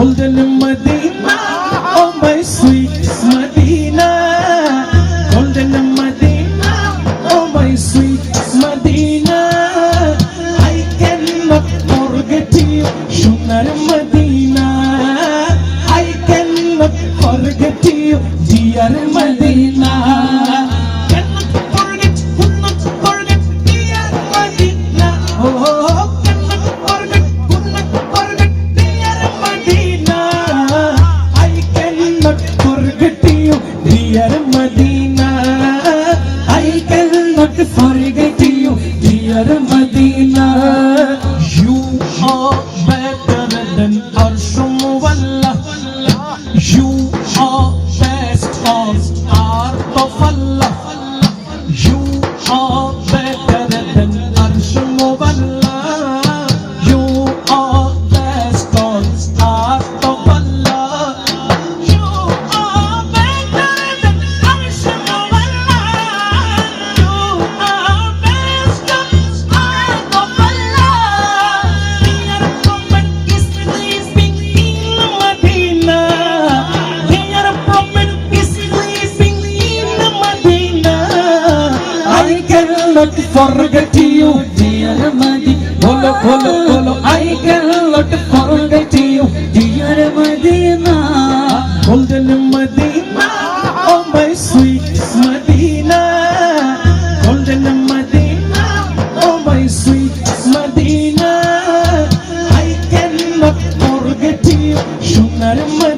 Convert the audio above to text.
golden Medina, oh my sweet Medina, golden Medina, oh my sweet Medina. I cannot forget you, Sunar Medina. I cannot forget you, dear Medina. Cannot forget, could not forget, dear Medina. Oh, cannot forget, could not forget, dear Medina. I cannot forget you, dear Medina. I cannot forget you, dear Medina. You are better than Arshumwallah. You are best of art of Allah. You are better than Arshumwallah. You are best of art of Allah. You are better than Arshumwallah. You are best of art of Allah. Dear Prophet is sleeping in Medina. Dear Prophet is sleeping in Medina. I cannot forget you, dear Medina. Bolo, bolo, bolo. I cannot forget you, dear Medina. Golden Medina, oh my sweet Medina. Golden Medina, oh my sweet Medina. I cannot forget you, Sunar Medina.